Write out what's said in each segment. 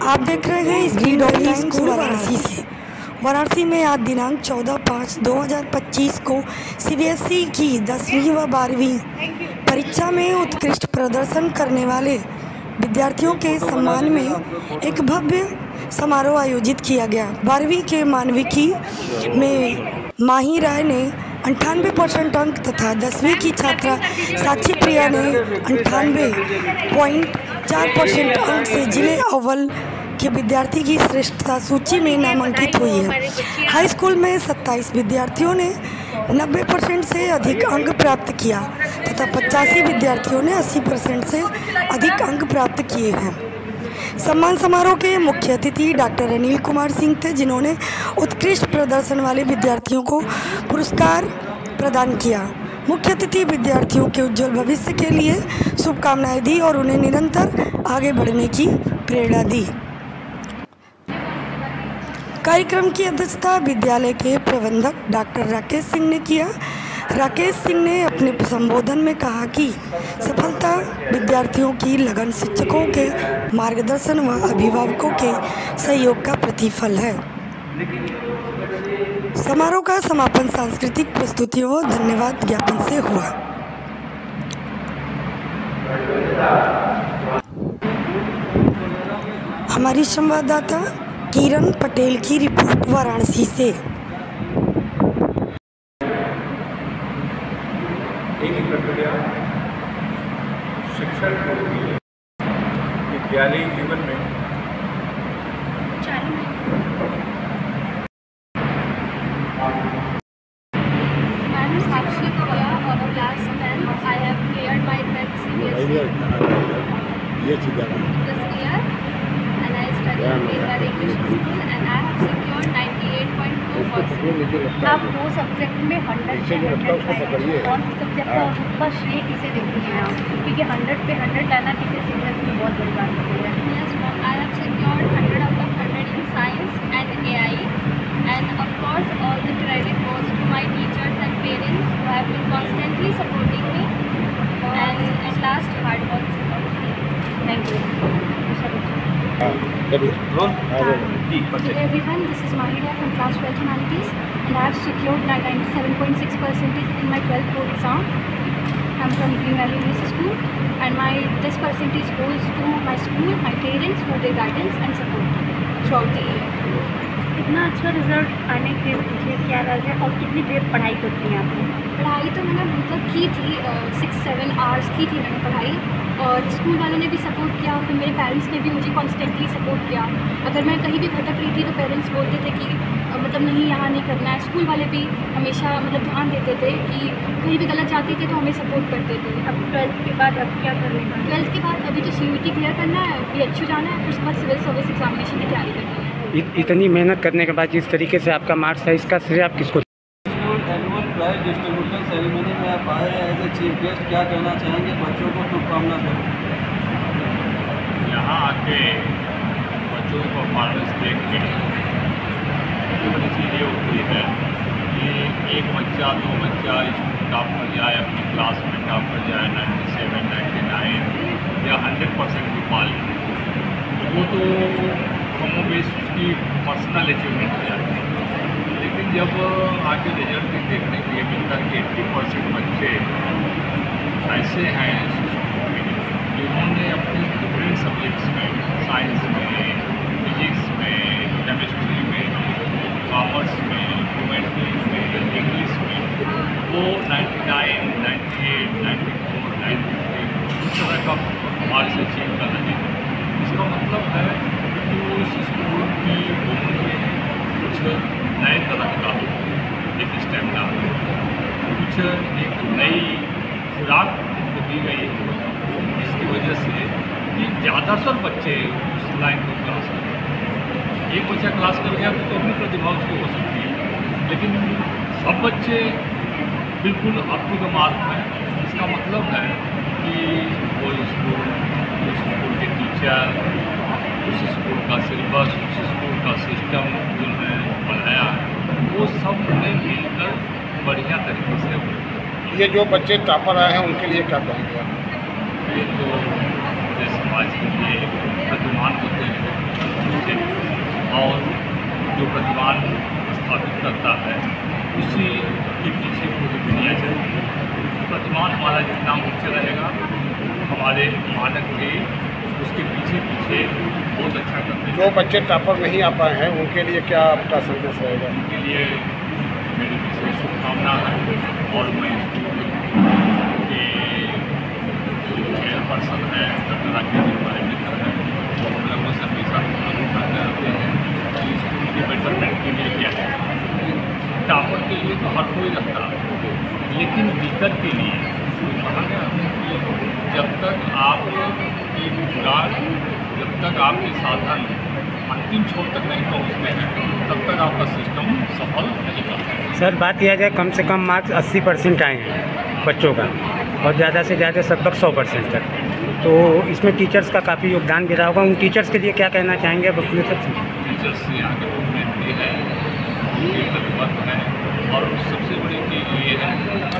आप देख रहे हैं स्क्रीन ऑनलाइन स्कूल वाराणसी से। वाराणसी में आज दिनांक 14/5/2025 को सीबीएसई की 10वीं व 12वीं परीक्षा में उत्कृष्ट प्रदर्शन करने वाले विद्यार्थियों के सम्मान में एक भव्य समारोह आयोजित किया गया। 12वीं के मानविकी में माही राय ने 98% अंक तथा 10वीं की छात्रा साक्षी प्रिया ने 98.4% अंक से जिले अव्वल के विद्यार्थी की श्रेष्ठता सूची में नामांकित हुई है। हाई स्कूल में 27 विद्यार्थियों ने 90% से अधिक अंक प्राप्त किया तथा 85 विद्यार्थियों ने 80% से अधिक अंक प्राप्त किए हैं। सम्मान समारोह के मुख्य अतिथि डॉक्टर अनिल कुमार सिंह थे, जिन्होंने उत्कृष्ट प्रदर्शन वाले विद्यार्थियों को पुरस्कार प्रदान किया। मुख्य अतिथि विद्यार्थियों के उज्जवल भविष्य के लिए शुभकामनाएं दी और उन्हें निरंतर आगे बढ़ने की प्रेरणा दी। कार्यक्रम की अध्यक्षता विद्यालय के प्रबंधक डॉक्टर राकेश सिंह ने किया। राकेश सिंह ने अपने संबोधन में कहा कि सफलता विद्यार्थियों की लगन, शिक्षकों के मार्गदर्शन व अभिभावकों के सहयोग का प्रतिफल है। समारोह का समापन सांस्कृतिक प्रस्तुतियों व धन्यवाद ज्ञापन से हुआ। हमारी संवाददाता किरण पटेल की रिपोर्ट वाराणसी से। एक प्रक्रिया शिक्षण विद्यालय जीवन में Sakshi Priya of class 10. I have cleared my TET CBSE this year, and I study in Bihar English School, and I have secured 98.4%. आप दो सब्जेक्ट में 100 पे 100 लाए, कौन सा सब्जेक्ट का श्रेय किसे देती हैं आप? क्योंकि 100 पे 100 लाना किसी सब्जेक्ट में बहुत बड़ी बात होती है। Yes, ma'am. I have secured 100 out of 100 in science and AI, and of course all the credit goes to my teachers and parents who have been constantly supporting me, and at last hard work supporting me. Thank you. Hello everyone, this is Mahira from class 12 Humanities, and I have secured 97.6% in my 12th board exam. I am from Green Valley English School, and this percentage goes to my school, my parents for their guidance and support throughout the year. इतना अच्छा result आने के पीछे क्या राज है और कितनी देर पढ़ाई करती हैं आप? पढ़ाई तो मैंने मतलब की थी 6-7 आवर्स की थी मैंने पढ़ाई, और स्कूल वालों ने भी सपोर्ट किया, फिर मेरे पेरेंट्स ने भी मुझे कॉन्स्टेंटली सपोर्ट किया। अगर मैं कहीं भी भटक रही थी तो पेरेंट्स बोलते थे कि मतलब नहीं, यहाँ नहीं करना है। स्कूल वाले भी हमेशा मतलब ध्यान देते थे कि कहीं भी गलत जाते थे तो हमें सपोर्ट करते थे। अब 12th के बाद अब क्या कर रहे हैं? 12th के बाद अभी तो CUET क्लियर करना है, BHU जाना है, फिर उसके बाद सिविल सर्विस एग्जामिनेशन की तैयारी करनी है। इतनी मेहनत करने के बाद जिस तरीके से आपका मार्क्स है, इसका श्रेय आप किसको? एनुअल प्राइज डिस्ट्रीब्यूशन सेरेमनी में आप आए हैं एज ए चीफ गेस्ट, क्या कहना चाहेंगे? बच्चों को शुभकामना दें। यहाँ आके बच्चों को परफॉर्मेंस देख के बड़ी चीज़ ये होती है कि एक बच्चा, दो बच्चा स्कूल टॉप कर जाए, अपनी क्लास में टॉप कर जाए, 97, 99 या 100% भी पा ले, वो तो कमो बेस उसकी पर्सनल अचीवमेंट हो जाती है। लेकिन जब आगे रिजल्ट देखने के लिए मिलता है कि 80% बच्चे ऐसे हैं जिन्होंने अपने डिफरेंट सब्जेक्ट्स में, साइंस में, फिजिक्स में, केमिस्ट्री में, कॉमर्स में, ह्यूमैनिटीज में, इंग्लिश में, वो 99, 98, 94, 93 इस तरह का मार्क्स अचीव कर रहे हैं। इसका मतलब है कि उस स्कूल की उम्र में कुछ नए तरह का एक स्टेमिना, कुछ एक नई खुराक दी गई, जिसकी वजह से कि ज़्यादातर बच्चे उस लाइन को क्लास कर गए। एक बच्चा क्लास कर गया तो अपनी प्रतिभा उसकी हो सकती है, लेकिन सब बच्चे बिल्कुल अप टू द मार्क हैं। इसका मतलब है कि वो स्कूल, उस स्कूल के टीचर, उस स्कूल का सिलेबस, उस स्कूल का सिस्टम जिन्होंने बनाया, वो सब ने मिलकर बढ़िया तरीके से हो। ये जो बच्चे टॉपर आए हैं उनके लिए क्या कहेंगे आप? ये तो समाज के लिए प्रतिमान होते हैं। जो प्रतिमान स्थापित करता है उसी के पीछे पूरी दुनिया चलती है। प्रतिमान हमारा जितना उच्च रहेगा, हमारे मानक भी उसके पीछे पीछे बहुत अच्छा करते हैं। जो बच्चे टॉपर नहीं आ पाए हैं उनके लिए क्या आपका संदेश रहेगा? उनके लिए मेरी विशेष शुभकामना है और मैं स्कूल के जो चेयरपर्सन है डॉक्टर राकेश हमारे मित्र हैं, वो हम लोगों से हमेशा उठाते रहते हैं कि स्कूल के बेटरमेंट के लिए क्या है। टॉपर के लिए तो हर कोई रखता है, लेकिन वीकर के लिए कहा गया जब तक आप जब तक आपके साधन अंतिम छोर तक नहीं पहुँचते हैं तब तक आपका सिस्टम सफल नहीं करता। सर बात किया जाए कम से कम मार्क्स 80% आए हैं बच्चों का और ज़्यादा से ज़्यादा लगभग 100% तक, तो इसमें टीचर्स का काफ़ी योगदान भी रहा होगा। उन टीचर्स के लिए क्या कहना चाहेंगे अब अपने सबसे? टीचर्स से आगे बहुत मेहनती है, उनके प्रतिबद्ध है और सबसे बड़ी चीज़ ये है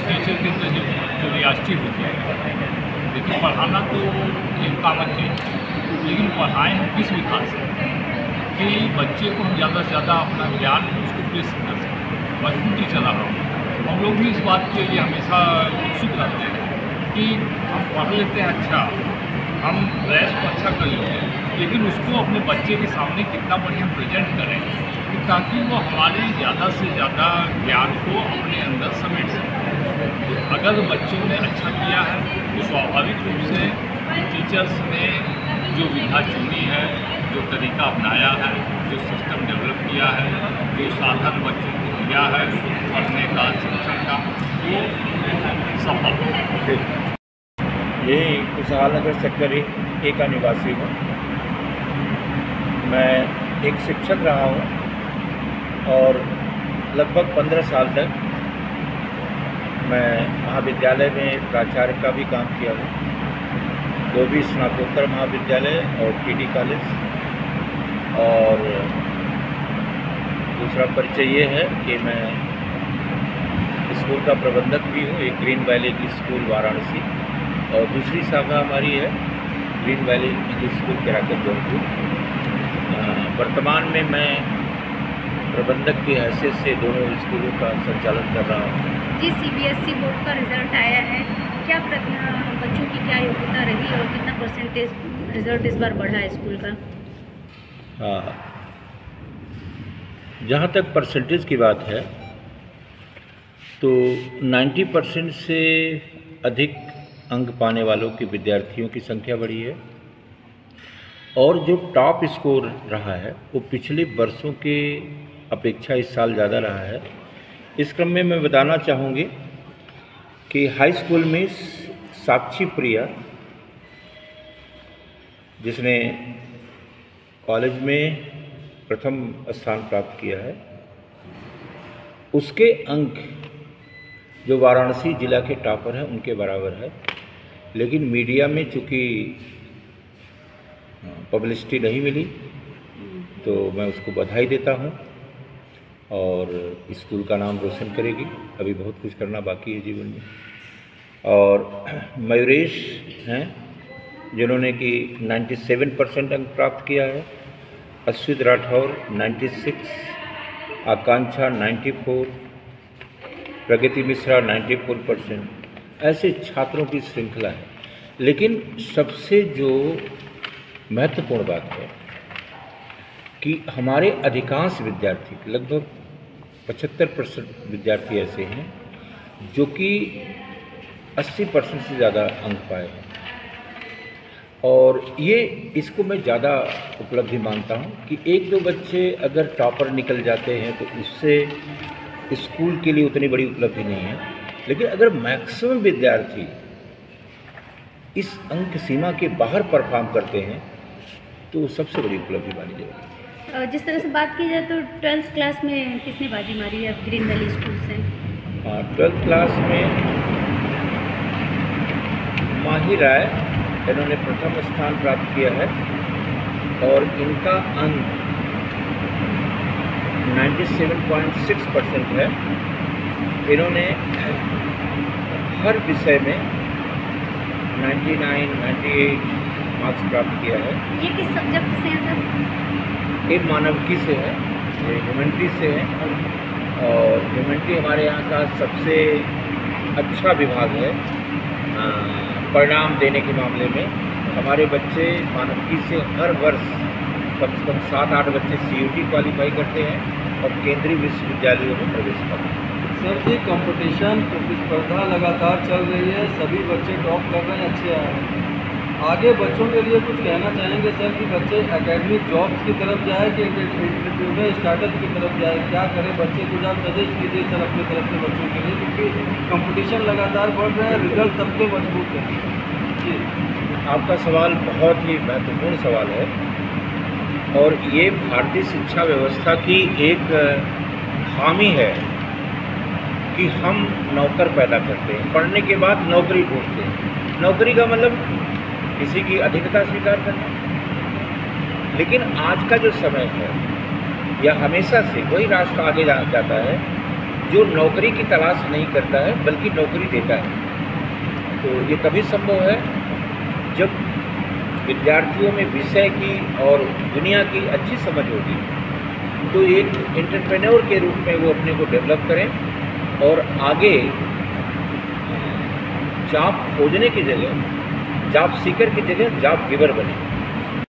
टीचर के अंदर जो क्यूरियोसिटी होती है। देखिए पढ़ाना तो एक कॉमन चीज़, लेकिन पढ़ाएँ हम किस विकास से कि बच्चे को हम ज़्यादा से ज़्यादा अपना ज्ञान उसको प्रेस कर सकें। मैं खुद टीचर रहा हूँ, हम लोग भी इस बात के लिए हमेशा उत्सुक रहते हैं कि हम पढ़ लेते हैं अच्छा, हम ड्रेस को अच्छा कर लेते हैं, लेकिन उसको अपने बच्चे के सामने कितना बढ़िया प्रेजेंट करें ताकि वो हमारे ज़्यादा से ज़्यादा ज्ञान को अपने अंदर समेट सकें। तो अगर बच्चों ने अच्छा किया है तो स्वाभाविक रूप से टीचर्स ने जो विधा चुनी है, जो तरीका अपनाया है, जो सिस्टम डेवलप किया है, जो साधन बच्चों को दिया है पढ़ने का, शिक्षण का, वो सफल। यही खुशहाल नगर सेक्टर ए का निवासी हूँ। मैं एक शिक्षक रहा हूँ और लगभग 15 साल तक मैं महाविद्यालय में प्राचार्य का भी काम किया हूँ, 2 भी स्नातकोत्तर महाविद्यालय और टीडी कॉलेज। और दूसरा परिचय ये है कि मैं स्कूल का प्रबंधक भी हूँ, एक ग्रीन वैली की स्कूल वाराणसी, और दूसरी शाखा हमारी है green valley English school Kerakat Jaunpur. वर्तमान में मैं प्रबंधक की हैसियत से दोनों स्कूलों का संचालन कर रहा हूँ। जी, सीबीएसई बोर्ड का रिज़ल्ट आया है, क्या बच्चों की क्या योग्यता रही और कितना परसेंटेज रिज़ल्ट इस बार बढ़ा है स्कूल का? हाँ, जहाँ तक परसेंटेज की बात है तो 90% से अधिक अंक पाने वालों के विद्यार्थियों की संख्या बढ़ी है और जो टॉप स्कोर रहा है वो पिछले वर्षों के अपेक्षा इस साल ज़्यादा रहा है। इस क्रम में मैं बताना चाहूँगी कि हाई स्कूल में साक्षी प्रिया, जिसने कॉलेज में प्रथम स्थान प्राप्त किया है, उसके अंक जो वाराणसी जिला के टॉपर हैं उनके बराबर है। लेकिन मीडिया में चूँकि पब्लिसिटी नहीं मिली तो मैं उसको बधाई देता हूं और स्कूल का नाम रोशन करेगी। अभी बहुत कुछ करना बाकी है जीवन में। और मयूरेश हैं जिन्होंने कि 97% अंक प्राप्त किया है, अश्वित राठौर 96, आकांक्षा 94, प्रगति मिश्रा 94%। ऐसे छात्रों की श्रृंखला है। लेकिन सबसे जो महत्वपूर्ण बात है कि हमारे अधिकांश विद्यार्थी, लगभग 75% विद्यार्थी ऐसे हैं जो कि 80% से ज़्यादा अंक पाए हैं। और ये इसको मैं ज़्यादा उपलब्धि मानता हूँ कि 1-2 बच्चे अगर टॉपर निकल जाते हैं तो उससे स्कूल के लिए उतनी बड़ी उपलब्धि नहीं है। लेकिन अगर मैक्सिमम विद्यार्थी इस अंक सीमा के बाहर परफॉर्म करते हैं तो सबसे बड़ी उपलब्धि मानी जाएगी। जिस तरह से बात की जाए तो 12th क्लास में किसने बाजी मारी है ग्रीन वैली स्कूल से? हाँ, 12th क्लास में माही राय, इन्होंने प्रथम स्थान प्राप्त किया है और इनका अंक 97.6% है। इन्होंने हर विषय में 99, 98 मार्क्स प्राप्त किया है। ये किस सब्जेक्ट से है सर? एक मानविकी से है ये ह्यूमैनिटी से हैं और ह्यूमैनिटी हमारे यहाँ का सबसे अच्छा विभाग है परिणाम देने के मामले में। हमारे बच्चे मानविकी से हर वर्ष कम से कम 7-8 बच्चे CUT क्वालिफाई करते हैं और केंद्रीय विश्वविद्यालयों में प्रवेश करते हैं। सर जी कंपटीशन प्रतिस्पर्धा लगातार चल रही है, सभी बच्चे टॉप कर रहे हैं, अच्छे आ रहे हैं। आगे बच्चों के लिए कुछ कहना चाहेंगे सर कि बच्चे एकेडमिक जॉब्स की तरफ जाए कि एंटरप्रेन्योर स्टार्टअप की तरफ जाए, क्या करें बच्चे? कुछ आप सजेस्ट कीजिए सर अपनी तरफ से बच्चों के लिए, क्योंकि कंपटीशन लगातार बढ़ रहा है, रिजल्ट सबके मजबूत है। जी, आपका सवाल बहुत ही महत्वपूर्ण सवाल है और ये भारतीय शिक्षा व्यवस्था की एक खामी है कि हम नौकर पैदा करते हैं, पढ़ने के बाद नौकरी ढूंढते हैं। नौकरी का मतलब किसी की अधिकता स्वीकार करना। लेकिन आज का जो समय है या हमेशा से वही राष्ट्र आगे जाता है जो नौकरी की तलाश नहीं करता है बल्कि नौकरी देता है। तो ये तभी संभव है जब विद्यार्थियों में विषय की और दुनिया की अच्छी समझ होगी, तो एक एंटरप्रेन्योर के रूप में वो अपने को डेवलप करें और आगे जॉब खोजने की जगह, जॉब सीकर की जगह जॉब गिवर बने।